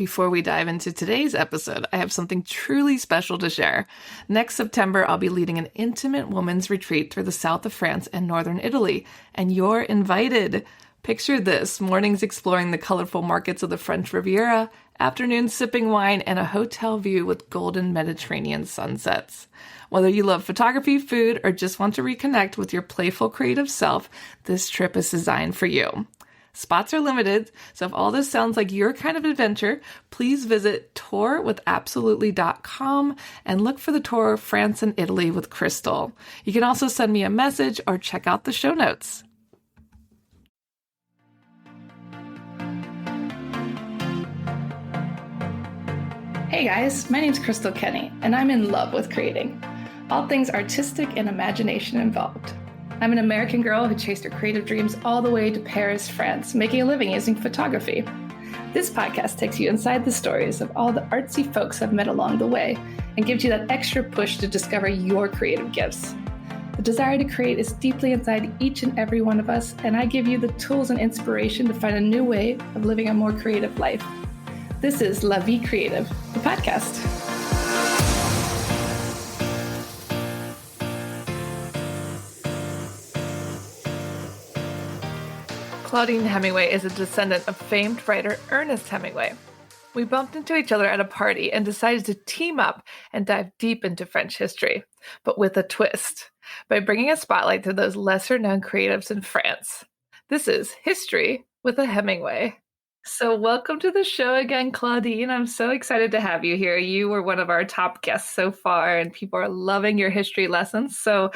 Before we dive into today's episode, I have something truly special to share. Next September, I'll be leading an intimate women's retreat through the south of France and northern Italy, and you're invited. Picture this: mornings exploring the colorful markets of the French Riviera, afternoons sipping wine, and a hotel view with golden Mediterranean sunsets. Whether you love photography, food, or just want to reconnect with your playful creative self, this trip is designed for you. Spots are limited, so if all this sounds like your kind of adventure, please visit tourwithabsolutely.com and look for the tour France and Italy with Crystal. You can also send me a message or check out the show notes. Hey guys, my name's Crystal Kenny, and I'm in love with creating. All things artistic and imagination involved. I'm an American girl who chased her creative dreams all the way to Paris, France, making a living using photography. This podcast takes you inside the stories of all the artsy folks I've met along the way and gives you that extra push to discover your creative gifts. The desire to create is deeply inside each and every one of us, and I give you the tools and inspiration to find a new way of living a more creative life. This is La Vie Creative, the podcast. Claudine Hemingway is a descendant of famed writer Ernest Hemingway. We bumped into each other at a party and decided to team up and dive deep into French history, but with a twist, by bringing a spotlight to those lesser-known creatives in France. This is History with a Hemingway. So welcome to the show again, Claudine. I'm so excited to have you here. You were one of our top guests so far, and people are loving your history lessons. So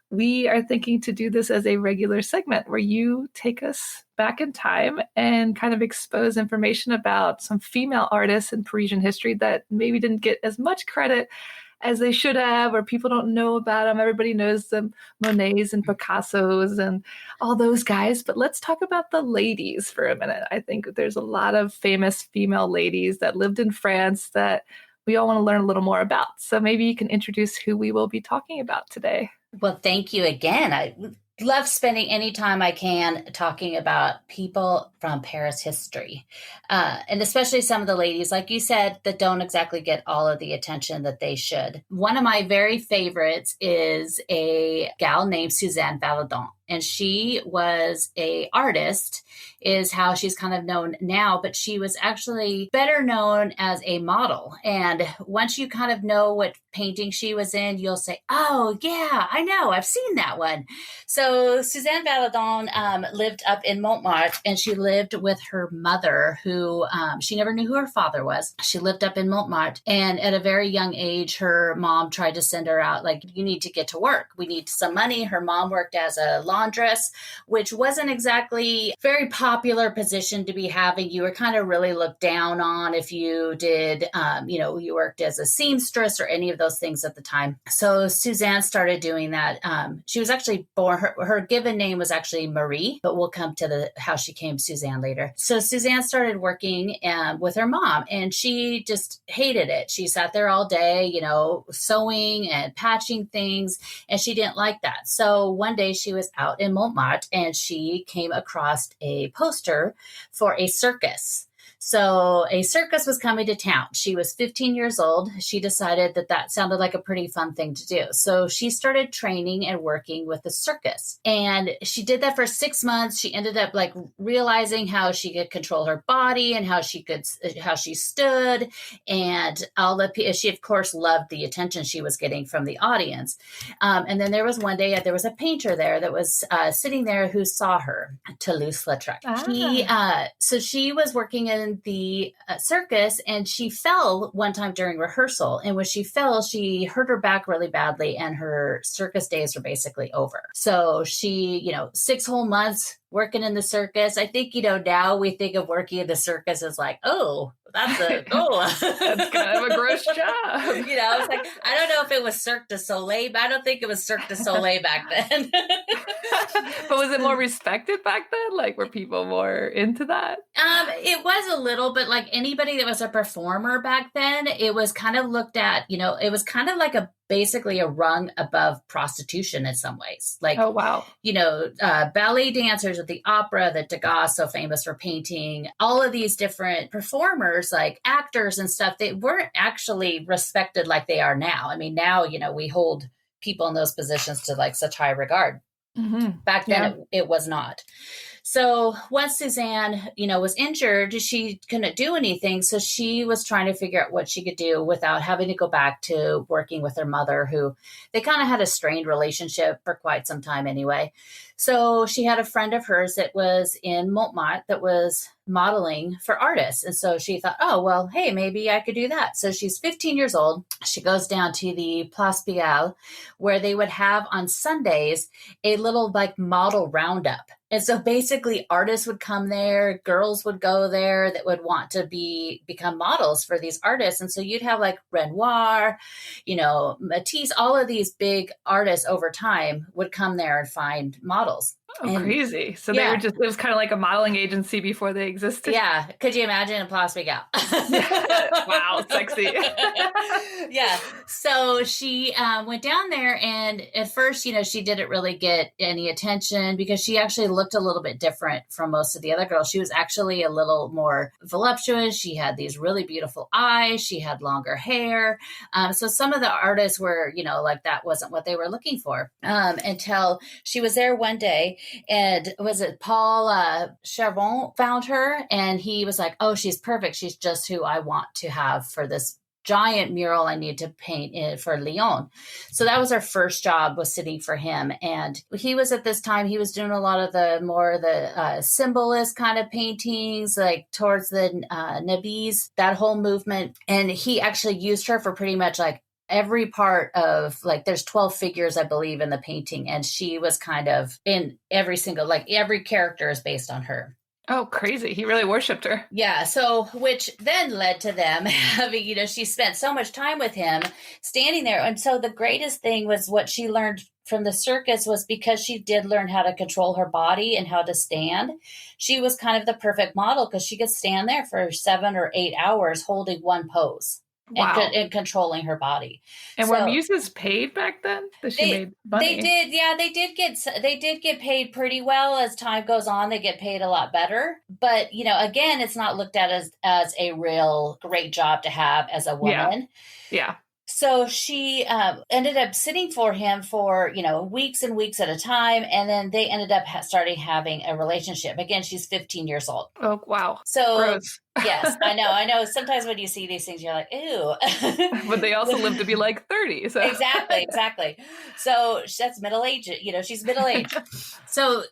we are thinking to do this as a regular segment where you take us back in time and kind of expose information about some female artists in Parisian history that maybe didn't get as much credit as they should have, or people don't know about them. Everybody knows the Monets and Picassos and all those guys, but let's talk about the ladies for a minute. I think there's a lot of famous female ladies that lived in France that we all want to learn a little more about. So maybe you can introduce who we will be talking about today. Well, thank you again. I love spending any time I can talking about people from Paris history, and especially some of the ladies, like you said, that don't exactly get all of the attention that they should. One of my very favorites is a gal named Suzanne Valadon, and she was a artist, is how she's kind of known now, but she was actually better known as a model. And once you kind of know what painting she was in, you'll say, oh yeah, I know, I've seen that one. So Suzanne Valadon lived up in Montmartre, and she lived with her mother, who she never knew who her father was. She lived up in Montmartre, and at a very young age, her mom tried to send her out, like, you need to get to work. We need some money. Her mom worked as a laundress, which wasn't exactly a very popular position to be having. You were kind of really looked down on if you did, you worked as a seamstress or any of those things at the time. So Suzanne started doing that. She was actually born, her given name was actually Marie, but we'll come to how she came Suzanne later. So Suzanne started working with her mom, and she just hated it. She sat there all day, sewing and patching things, and she didn't like that. So one day she was out in Montmartre, and she came across a poster for a circus. So a circus was coming to town. She was 15 years old. She decided that sounded like a pretty fun thing to do. So she started training and working with the circus. And she did that for 6 months. She ended up realizing how she could control her body and how she stood, and all the, she of course loved the attention she was getting from the audience. And then there was one day, there was a painter there that was sitting there who saw her, Toulouse-Lautrec. So she was working in the circus, and she fell one time during rehearsal. And when she fell, she hurt her back really badly, and her circus days were basically over. So she, 6 whole months working in the circus. I think, now we think of working in the circus as like, oh, that's that's kind of a gross job. It's like, I don't know if it was Cirque du Soleil, but I don't think it was Cirque du Soleil back then. But was it more respected back then? Like, were people more into that? It was a little bit like anybody that was a performer back then. It was kind of looked at, it was kind of like a basically a rung above prostitution in some ways. Like, oh, wow. Ballet dancers at the opera that Degas so famous for painting, all of these different performers, like actors and stuff, they weren't actually respected like they are now. I mean, now, we hold people in those positions to like such high regard. Mm-hmm. Back then, it was not. So once Suzanne, was injured, she couldn't do anything. So she was trying to figure out what she could do without having to go back to working with her mother, who they kind of had a strained relationship for quite some time anyway. So she had a friend of hers that was in Montmartre that was modeling for artists. And so she thought, oh, well, hey, maybe I could do that. So she's 15 years old. She goes down to the Place Pigalle, where they would have on Sundays a little like model roundup. And so basically artists would come there, girls would go there that would want to become models for these artists. And so you'd have like Renoir, Matisse, all of these big artists over time would come there and find models. Oh, crazy. So they were it was kind of like a modeling agency before they existed. Yeah. Could you imagine a Place Pigalle? Wow, sexy. Yeah. So she went down there, and at first, she didn't really get any attention because she actually looked a little bit different from most of the other girls. She was actually a little more voluptuous. She had these really beautiful eyes. She had longer hair. So some of the artists were, like that wasn't what they were looking for until she was there one day. And was it Paul Charbon found her, and he was like, oh, she's perfect. She's just who I want to have for this giant mural I need to paint for Lyon. So that was our first job, was sitting for him. And he was at this time, he was doing a lot of the symbolist kind of paintings, like towards the Nabis, that whole movement. And he actually used her for pretty much like every part of, like, there's 12 figures, I believe, in the painting. And she was kind of in every single, like every character is based on her. Oh, crazy. He really worshipped her. Yeah. So, which then led to them having, she spent so much time with him standing there. And so the greatest thing was what she learned from the circus was, because she did learn how to control her body and how to stand. She was kind of the perfect model because she could stand there for 7 or 8 hours holding one pose. Wow. And controlling her body. And were muses paid back then? That she made money? They did. Yeah, they did get paid pretty well. As time goes on, they get paid a lot better. But, again, it's not looked at as a real great job to have as a woman. Yeah. So she ended up sitting for him for, weeks and weeks at a time. And then they ended up starting having a relationship. Again, she's 15 years old. Oh, wow. So, gross. Yes, I know. Sometimes when you see these things, you're like, ew. But they also live to be like 30. So. Exactly. So that's middle-aged. She's middle-aged. So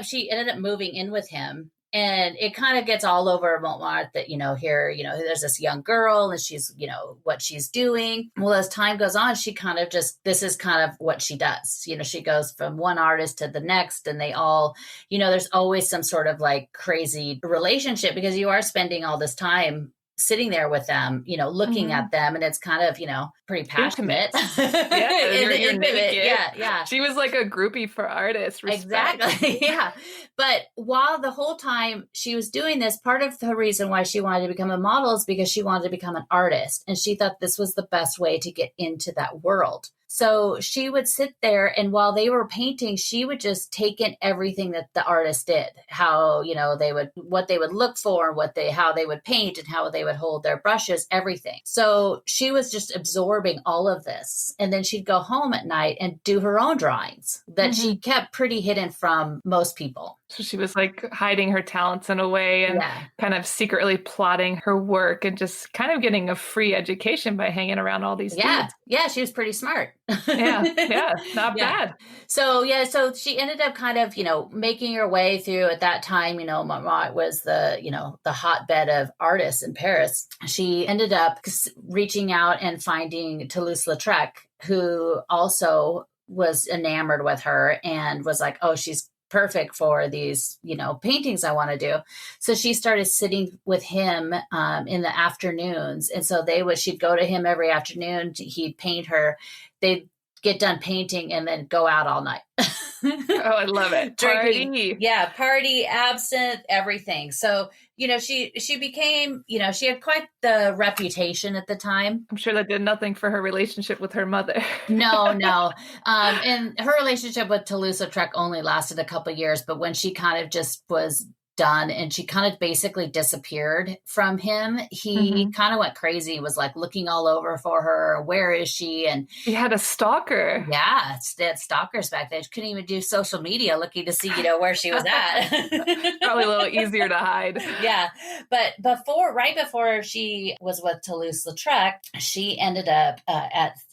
she ended up moving in with him. And it kind of gets all over Montmartre that, here, there's this young girl and she's, what she's doing. Well, as time goes on, she kind of this is kind of what she does. She goes from one artist to the next, and they all, there's always some sort of like crazy relationship, because you are spending all this time sitting there with them, looking at them, and it's kind of, pretty passionate. Yeah, you're intimate. Yeah. She was like a groupie for artists. Respect. Exactly. Yeah. But while the whole time she was doing this, part of the reason why she wanted to become a model is because she wanted to become an artist, and she thought this was the best way to get into that world. So she would sit there, and while they were painting, she would just take in everything that the artist did, how, what they would look for, how they would paint, and how they would hold their brushes, everything. So she was just absorbing all of this. And then she'd go home at night and do her own drawings that she kept pretty hidden from most people. So she was like hiding her talents in a way, and kind of secretly plotting her work, and just kind of getting a free education by hanging around all these dudes. Yeah, she was pretty smart. Not bad. So she ended up kind of, making her way through. At that time, Montmartre was the hotbed of artists in Paris. She ended up reaching out and finding Toulouse-Lautrec, who also was enamored with her and was like, oh, she's perfect for these, paintings I want to do. So she started sitting with him in the afternoons. And so she'd go to him every afternoon. He'd paint her. They'd get done painting and then go out all night. Oh, I love it. Drinking. Party. Yeah, party, absinthe, everything. So, she became, she had quite the reputation at the time. I'm sure that did nothing for her relationship with her mother. No. And her relationship with Toulouse-Lautrec only lasted a couple of years, but when she kind of just was done and she kind of basically disappeared from him, he kind of went crazy, was like looking all over for her. Where is she? And he had a stalker. Yeah, they had stalkers back then. She couldn't even do social media looking to see, where she was at. Probably a little easier to hide. Yeah. But right before she was with Toulouse-Lautrec, she ended up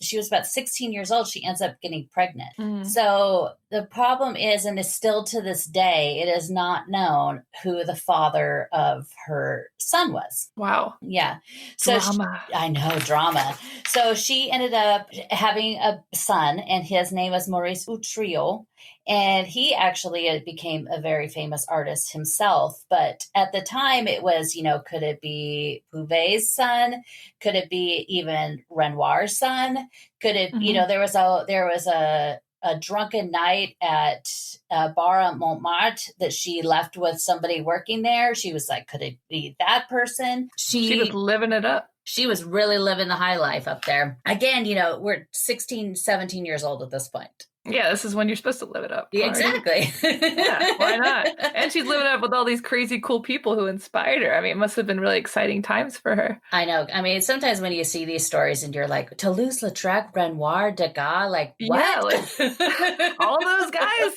she was about 16 years old. She ends up getting pregnant. So the problem is, and is still to this day, it is not known who the father of her son was. Wow. Yeah. So drama. I know, drama. So she ended up having a son, and his name was Maurice Utrillo. And he actually became a very famous artist himself. But at the time, it was, could it be Bouvet's son? Could it be even Renoir's son? Could it, there was a drunken night at a bar at Montmartre that she left with somebody working there. She was like, could it be that person? She was living it up. She was really living the high life up there. Again, we're 16, 17 years old at this point. Yeah, this is when you're supposed to live it up. Yeah, exactly. Yeah, why not? And she's living it up with all these crazy cool people who inspired her. I mean, it must have been really exciting times for her. I know. I mean, sometimes when you see these stories and you're like, Toulouse-Lautrec, Renoir, Degas, like, what? Yeah, all those guys.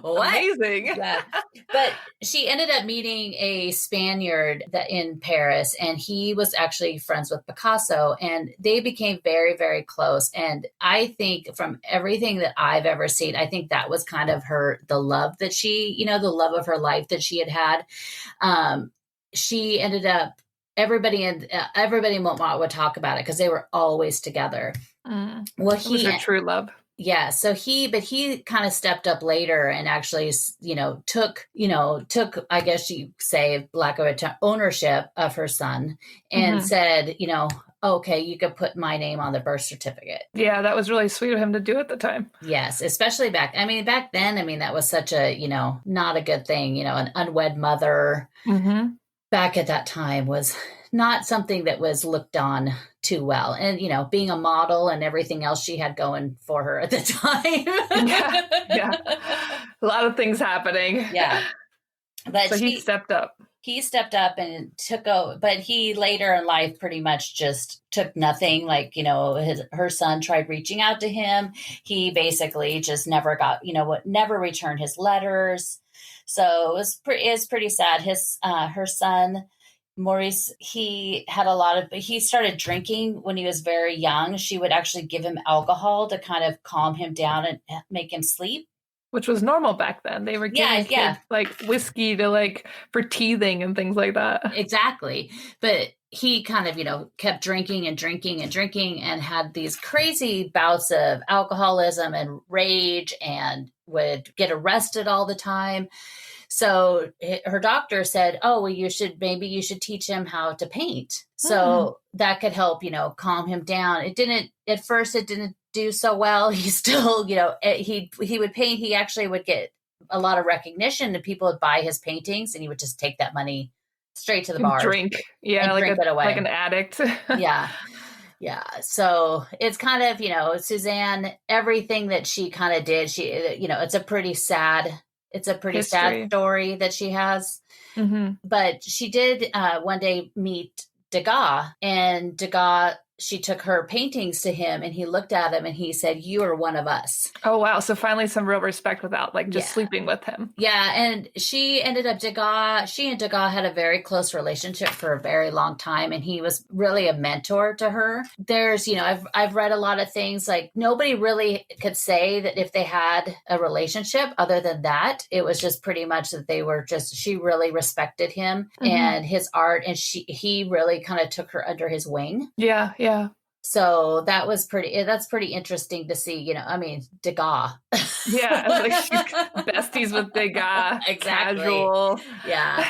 What? Amazing. Yeah. But she ended up meeting a Spaniard in Paris, and he was actually friends with Picasso, and they became very, very close. And I think from everything that I've ever seen, I think that was kind of the love that she, the love of her life that she had. She ended up, everybody in Montmartre would talk about it because they were always together. Well, it was her true love. Yeah. So he kind of stepped up later and actually, took, I guess you say, lack of a term, ownership of her son and said, okay, you could put my name on the birth certificate. Yeah, that was really sweet of him to do at the time. Yes, especially back then, that was such a, not a good thing. An unwed mother back at that time was not something that was looked on too well. And, being a model and everything else she had going for her at the time. Yeah. A lot of things happening. Yeah. But so he stepped up. He stepped up and took over, but he later in life pretty much just took nothing. Like, her son tried reaching out to him. He basically just never got, never returned his letters. So it's pretty sad. Her son, Maurice, he started drinking when he was very young. She would actually give him alcohol to kind of calm him down and make him sleep. Which was normal back then. They were giving kids like whiskey for teething and things like that. Exactly. But he kind of, kept drinking and drinking and drinking and had these crazy bouts of alcoholism and rage and would get arrested all the time. So her doctor said, oh, well, you should teach him how to paint. So that could help, calm him down. At first it didn't do so well. He still, he would paint. He actually would get a lot of recognition and people would buy his paintings and he would just take that money straight to the bar. Drink. Yeah. Drink it away. Like an addict. Yeah. Yeah. So it's kind of, Suzanne, everything that she kind of did, she, it's a pretty sad sad story that she has. But she did one day meet Degas, and Degas, she took her paintings to him and he looked at them and he said, you are one of us. Oh, wow. So finally some real respect without sleeping with him. Yeah. And she ended up, she and Degas had a very close relationship for a very long time. And he was really a mentor to her. There's, I've read a lot of things like nobody really could say that if they had a relationship other than that, it was just pretty much that she really respected him and his art. And he really kind of took her under his wing. Yeah. Yeah. So that's pretty interesting to see, Degas. Yeah, she's besties with Degas. Exactly. Casual. Yeah.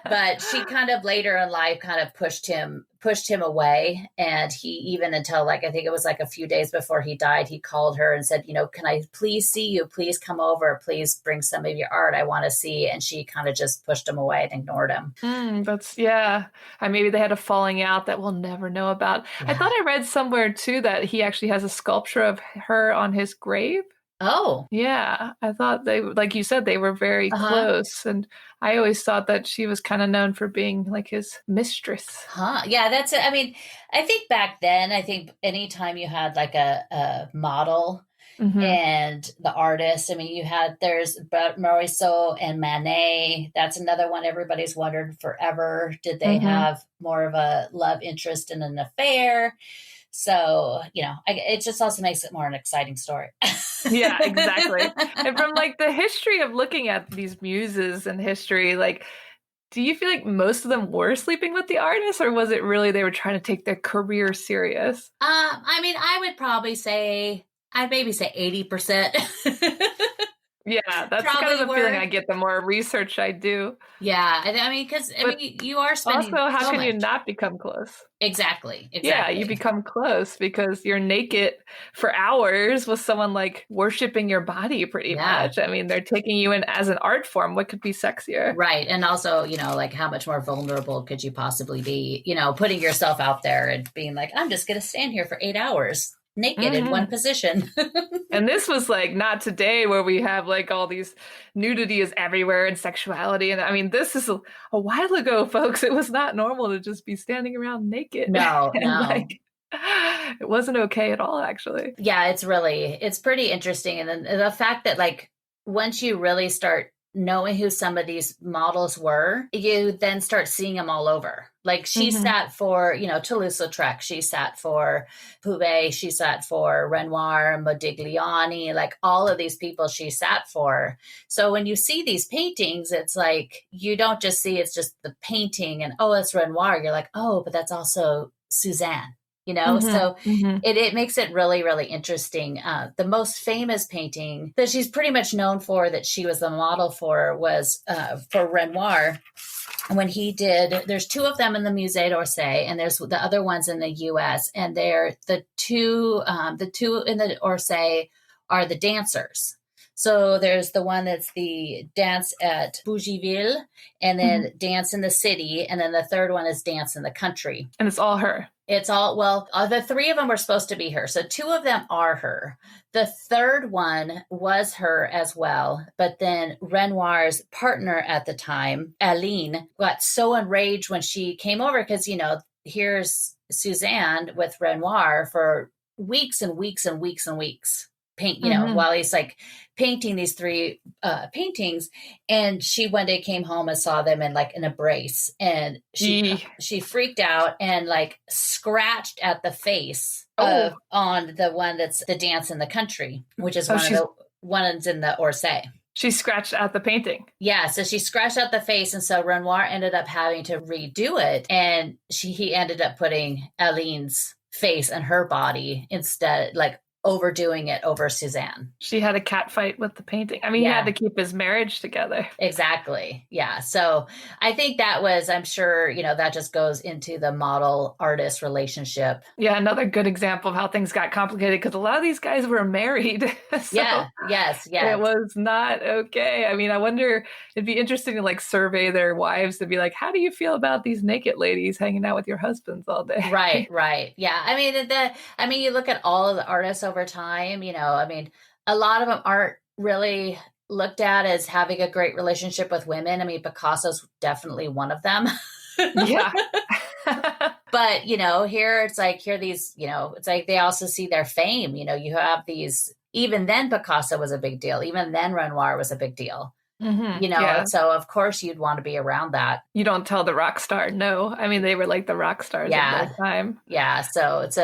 But she kind of later in life kind of pushed him pushed him away. And he even until like, I think it was like a few days before he died, he called her and said, can I please see you? Please come over. Please bring some of your art. I want to see. And she kind of just pushed him away and ignored him. Yeah. Maybe they had a falling out that we'll never know about. Yeah. I thought I read somewhere too that he actually has a sculpture of her on his grave. Oh. Yeah. I thought they, like you said, they were very close. And I always thought that she was kind of known for being like his mistress. Yeah, that's it. I mean, I think back then, anytime you had like a model and the artist, I mean, there's Morisot and Manet. That's another one everybody's wondered forever. Did they have more of a love interest in an affair? So, it just also makes it more an exciting story. Yeah, exactly. And from like the history of looking at these muses in history, like, do you feel like most of them were sleeping with the artist, or was it really they were trying to take their career serious? I mean, I would probably say, I'd maybe say 80%. Yeah, that's kind of the feeling I get the more research I do. Yeah, I mean, because you are spending. Also, how so can much. you not become close? Exactly. Yeah, you become close because you're naked for hours with someone like worshiping your body pretty much. I mean, they're taking you in as an art form. What could be sexier? Right. And also, like how much more vulnerable could you possibly be, putting yourself out there and being like, I'm just going to stand here for 8 hours naked in one position. And this was like not today where we have like all these nudity is everywhere and sexuality. And I mean, this is a while ago, folks. It was not normal to just be standing around naked. No. Like, it wasn't okay at all, actually. Yeah, it's pretty interesting. And then the fact that like, once you really start knowing who some of these models were, you then start seeing them all over. Like she sat for, Toulouse-Lautrec, she sat for Pouvet, she sat for Renoir, Modigliani, like all of these people she sat for. So when you see these paintings, it's like, you don't just see it's just the painting and, oh, it's Renoir. You're like, oh, but that's also Suzanne. So it makes it really, really interesting. The most famous painting that she's pretty much known for, that she was the model for, was for Renoir. When he did, there's 2 of them in the Musée d'Orsay, and there's the other ones in the U.S. And they're the two in the Orsay are the dancers. So there's the one that's the dance at Bougieville, and then dance in the city, and then the third one is dance in the country. And it's all her. It's all, the 3 of them were supposed to be her. So 2 of them are her. The third one was her as well. But then Renoir's partner at the time, Aline, got so enraged when she came over because, here's Suzanne with Renoir for weeks and weeks and weeks and weeks. While he's like painting these 3 paintings, and she one day came home and saw them in like an embrace, and she freaked out and like scratched at the face on the one that's the dance in the country, which is one of the ones in the Orsay. She scratched out the painting. Yeah, so she scratched out the face, and so Renoir ended up having to redo it, and he ended up putting Aline's face and her body instead, like overdoing it over Suzanne. She had a cat fight with the painting. I mean, he had to keep his marriage together. Exactly. Yeah. So I think that was, I'm sure, that just goes into the model artist relationship. Yeah. Another good example of how things got complicated, because a lot of these guys were married. Yes. It was not okay. I mean, I wonder, it'd be interesting to like survey their wives to be like, how do you feel about these naked ladies hanging out with your husbands all day? Right. Yeah. I mean, you look at all of the artists over time, a lot of them aren't really looked at as having a great relationship with women. I mean, Picasso's definitely one of them. Yeah. But, here it's like, it's like they also see their fame. You have these, even then Picasso was a big deal. Even then Renoir was a big deal. So of course you'd want to be around that. You don't tell the rock star no. I mean, they were like the rock stars of their time. Yeah. So it's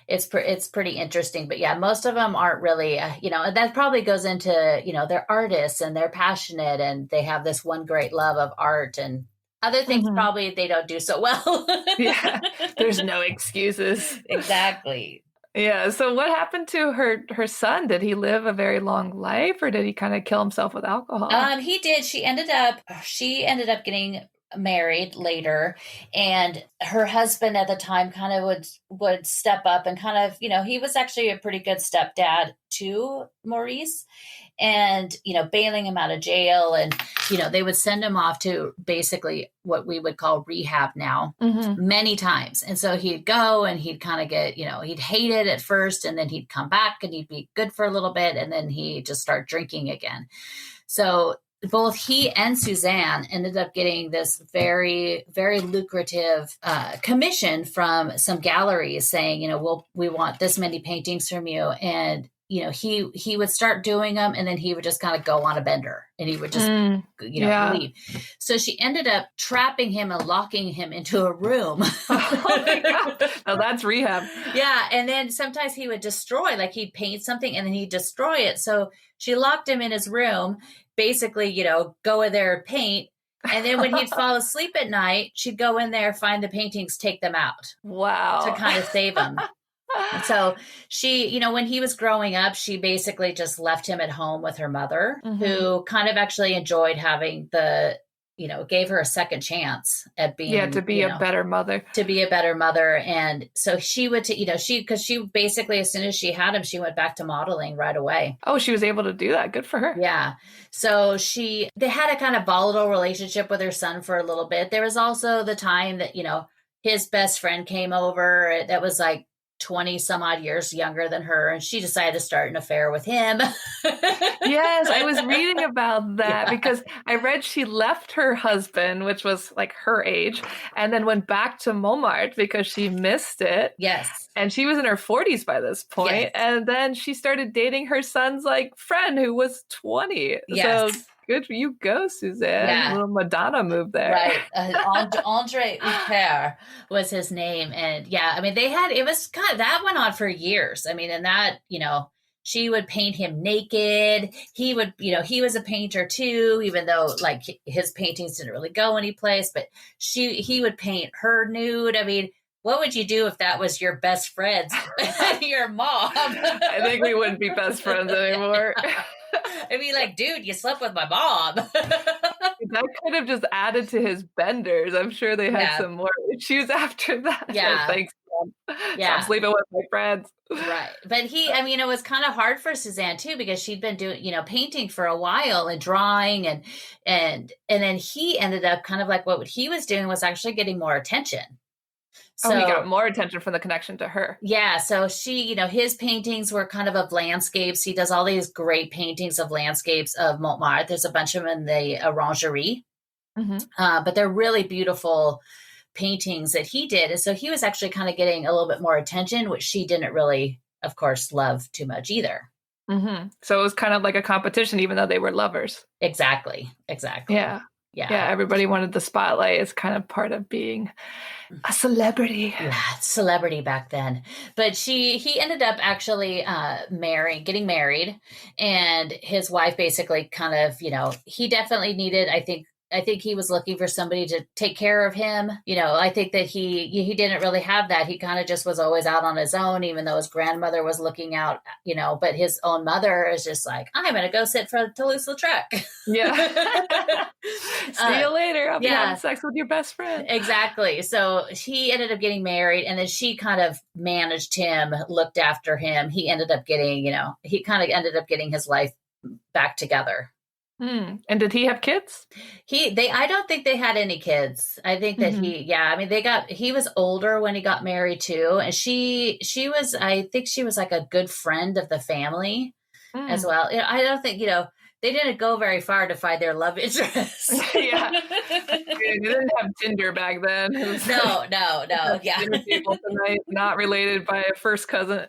it's pretty interesting. But yeah, most of them aren't really, and that probably goes into, they're artists and they're passionate and they have this one great love of art, and other things probably they don't do so well. Yeah, there's no excuses. Exactly. Yeah. So what happened to her son? Did he live a very long life, or did he kind of kill himself with alcohol? He did. She ended up getting married later, and her husband at the time kind of would step up and kind of, he was actually a pretty good stepdad to Maurice, and bailing him out of jail, and they would send him off to basically what we would call rehab now, many times. And so he'd go and he'd kind of get, he'd hate it at first, and then he'd come back and he'd be good for a little bit, and then he'd just start drinking again. So both he and Suzanne ended up getting this very, very lucrative commission from some galleries saying, we want this many paintings from you. And, he would start doing them, and then he would just kind of go on a bender, and he would just, leave. So she ended up trapping him and locking him into a room. Oh my God. Oh, that's rehab. Yeah. And then sometimes he would destroy, like he'd paint something and then he'd destroy it. So she locked him in his room, basically, go in there and paint. And then when he'd fall asleep at night, she'd go in there, find the paintings, take them out. Wow. To kind of save him. So she, when he was growing up, she basically just left him at home with her mother, who kind of actually enjoyed having gave her a second chance at being, to be a better mother. And so she would, because she basically, as soon as she had him, she went back to modeling right away. Oh, she was able to do that. Good for her. Yeah. So they had a kind of volatile relationship with her son for a little bit. There was also the time that, his best friend came over that was like 20 some odd years younger than her, and she decided to start an affair with him. Yes, I was reading about that because I read she left her husband, which was like her age, and then went back to Montmartre because she missed it. Yes. And she was in her 40s by this point. Yes. And then she started dating her son's friend who was 20. Yes. So good for you, go, Suzanne. Yeah. A little Madonna move there. Right. Andre Huppert was his name. And it was kind of, that went on for years. I mean, and that, she would paint him naked. He would, he was a painter too, even though like his paintings didn't really go anyplace, but he would paint her nude. I mean, what would you do if that was your best friend's, your mom? I think we wouldn't be best friends anymore. I'd be like, dude, you slept with my mom. That could have just added to his benders. I'm sure they had some more issues after that. Yeah. Thanks, Mom. Stop sleeping with my friends. Right. But it was kind of hard for Suzanne too, because she'd been doing, painting for a while and drawing and then he ended up kind of like what he was doing was actually getting more attention. So he got more attention from the connection to her. Yeah. So she, his paintings were kind of landscapes. He does all these great paintings of landscapes of Montmartre. There's a bunch of them in the Orangerie. But they're really beautiful paintings that he did. And so he was actually kind of getting a little bit more attention, which she didn't really, of course, love too much either. So it was kind of like a competition, even though they were lovers. Exactly. Yeah. Everybody wanted the spotlight. It's kind of part of being a celebrity. Yeah, celebrity back then. But he ended up actually getting married, and his wife basically kind of, he definitely needed, I think he was looking for somebody to take care of him. I think that he didn't really have that. He kind of just was always out on his own, even though his grandmother was looking out, but his own mother is just like, I'm going to go sit for Toulouse-Lautrec. Yeah. See you later. I'll be having sex with your best friend. Exactly. So he ended up getting married, and then she kind of managed him, looked after him. He ended up getting, he kind of ended up getting his life back together. And did he have kids? I don't think they had any kids. I think that he was older when he got married too. And she was, I think she was like a good friend of the family as well. I don't think, they didn't go very far to find their love interest. Yeah. They didn't have Tinder back then. No. Yeah. Dinner table tonight, not related by a first cousin.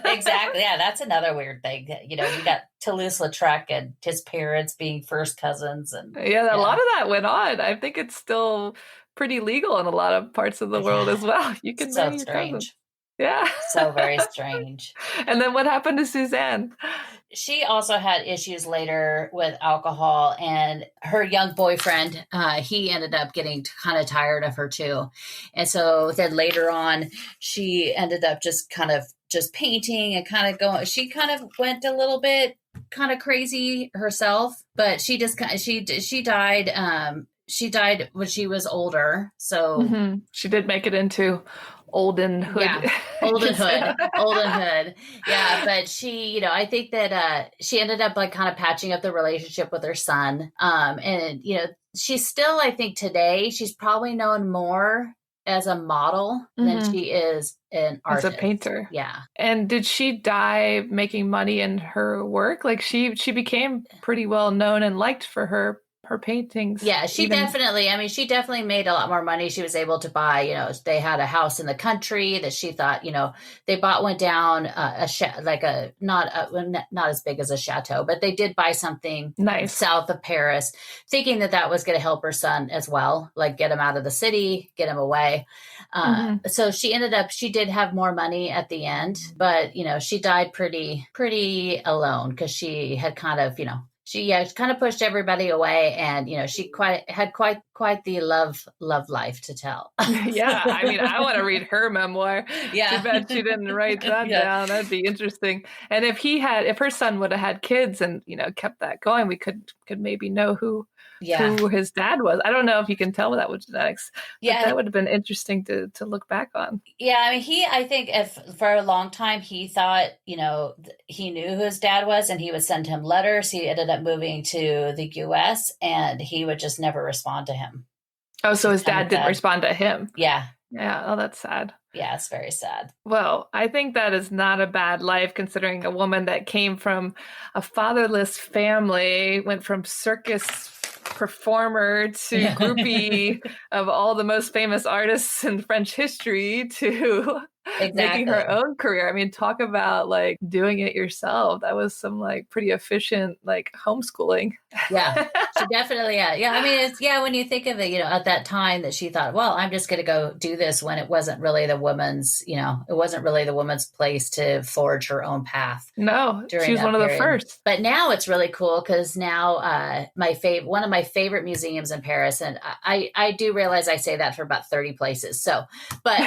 Exactly. Yeah, that's another weird thing. You got Toulouse-Lautrec and his parents being first cousins. And a lot of that went on. I think it's still pretty legal in a lot of parts of the world as well. You can marry your cousins. Yeah. So very strange. And then what happened to Suzanne? She also had issues later with alcohol, and her young boyfriend, he ended up getting kind of tired of her too. And so then later on, she ended up just painting and kind of going, she kind of went a little bit kind of crazy herself, but she died. she died when she was older. So she did make it into oldenhood. Yeah, oldenhood. Yeah, but she, I think that she ended up like kind of patching up the relationship with her son. And she's still, I think today, she's probably known more as a model than she is an artist. As a painter. Yeah. And did she die making money in her work? Like she became pretty well known and liked for her paintings. Yeah, she definitely made a lot more money. She was able to buy, they had a house in the country that she thought, they went down not as big as a chateau, but they did buy something nice south of Paris, thinking that was going to help her son as well, like get him out of the city, get him away. So she did have more money at the end, but, she died pretty alone because she had kind of, she kind of pushed everybody away, and she had quite the love life to tell. Yeah, I mean, I want to read her memoir. Yeah, too bad she didn't write that down. That'd be interesting. And if her son would have had kids and kept that going, we could maybe know who his dad was. I don't know if you can tell that with genetics. Yeah, that would have been interesting to look back on. Yeah, I mean, I think if for a long time he thought, he knew who his dad was, and he would send him letters. He ended up moving to the U.S. and he would just never respond to him. Oh, so his dad didn't respond to him. Yeah. Yeah. Oh, that's sad. Yeah, it's very sad. Well, I think that is not a bad life, considering a woman that came from a fatherless family, went from circus performer to groupie of all the most famous artists in French history to making her own career. I mean, talk about like doing it yourself. That was some like pretty efficient like homeschooling. Yeah, she definitely. Yeah. I mean, when you think of it, at that time that she thought, well, I'm just going to go do this, when it wasn't really the woman's, place to forge her own path. No, she was one of the first. But now it's really cool because now one of my favorite museums in Paris, and I do realize I say that for about 30 places. So, but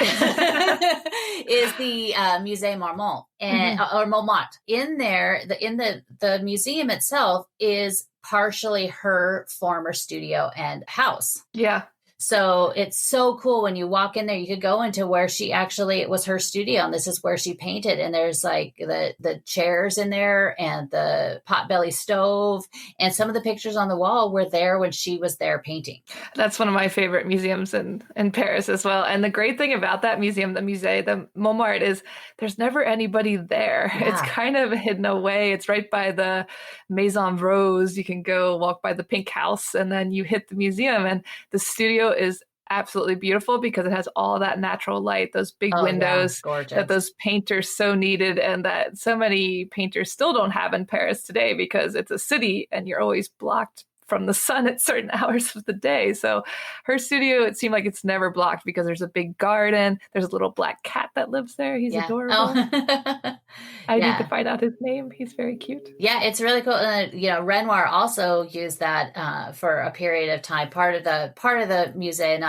is the Musée Marmont or Montmartre. In there, the museum itself is partially her former studio and house. Yeah. So it's so cool when you walk in there. You could go into where it was her studio, and this is where she painted. And there's like the chairs in there and the potbelly stove, and some of the pictures on the wall were there when she was there painting. That's one of my favorite museums in Paris as well. And the great thing about that museum, the Musée de Montmartre, is there's never anybody there. Yeah. It's kind of hidden away. It's right by the Maison Rose. You can go walk by the Pink House, and then you hit the museum, and the studio is absolutely beautiful because it has all that natural light, those big windows that those painters so needed, and that so many painters still don't have in Paris today because it's a city and you're always blocked from the sun at certain hours of the day. So her studio, it seemed like it's never blocked because there's a big garden. There's a little black cat that lives there. He's adorable. Oh. I need to find out his name. He's very cute. Yeah, it's really cool. Renoir also used that for a period of time. Part of the museum,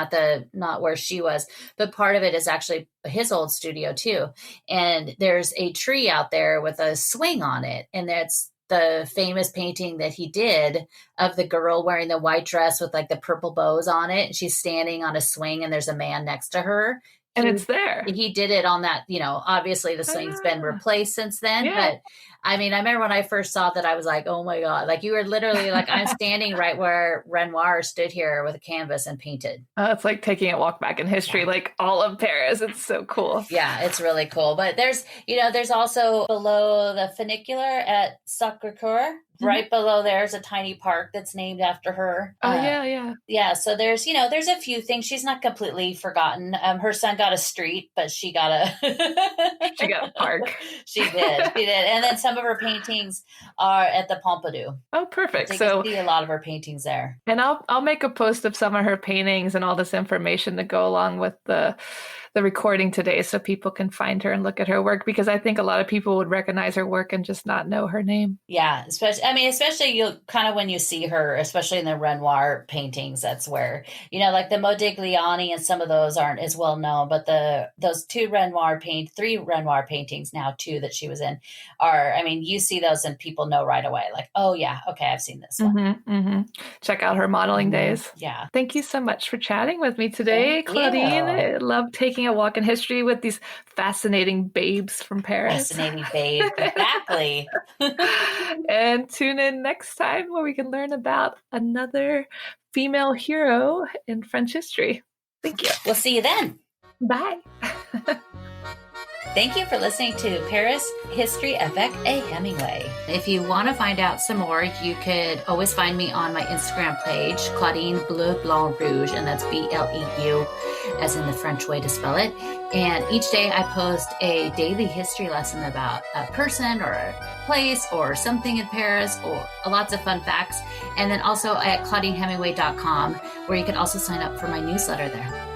not where she was, but part of it is actually his old studio too. And there's a tree out there with a swing on it, and that's the famous painting that he did of the girl wearing the white dress with like the purple bows on it. And she's standing on a swing and there's a man next to her. And it's there. He did it on that, obviously the swing's been replaced since then. Yeah. But I mean, I remember when I first saw that, I was like, oh my God, like you were literally like, I'm standing right where Renoir stood here with a canvas and painted. It's like taking a walk back in history, like all of Paris. It's so cool. Yeah, it's really cool. But there's also below the funicular at Sacré-Cœur, right below there's a tiny park that's named after her. Yeah. Yeah, so there's a few things. She's not completely forgotten. Her son got a street, but she got a park. She did. And then some of her paintings are at the Pompidou. Oh, perfect. So you can see a lot of her paintings there. And I'll make a post of some of her paintings and all this information to go along with the the recording today so people can find her and look at her work, because I think a lot of people would recognize her work and just not know her name. Yeah, especially you kind of when you see her, especially in the Renoir paintings, that's where, like the Modigliani and some of those aren't as well known, but those three Renoir paintings now too that she was in are, you see those and people know right away, like, oh yeah, okay, I've seen this one. Check out her modeling days. Yeah. Thank you so much for chatting with me today, Claudine. I love taking a walk in history with these fascinating babes from Paris. Fascinating babe, exactly. And tune in next time where we can learn about another female hero in French history. Thank you. We'll see you then. Bye. Thank you for listening to Paris History Avec a Hemingway. If you want to find out some more, you could always find me on my Instagram page, Claudine Bleu Blanc Rouge, and that's BLEU, as in the French way to spell it. And each day I post a daily history lesson about a person or a place or something in Paris, or lots of fun facts. And then also at ClaudineHemingway.com, where you can also sign up for my newsletter there.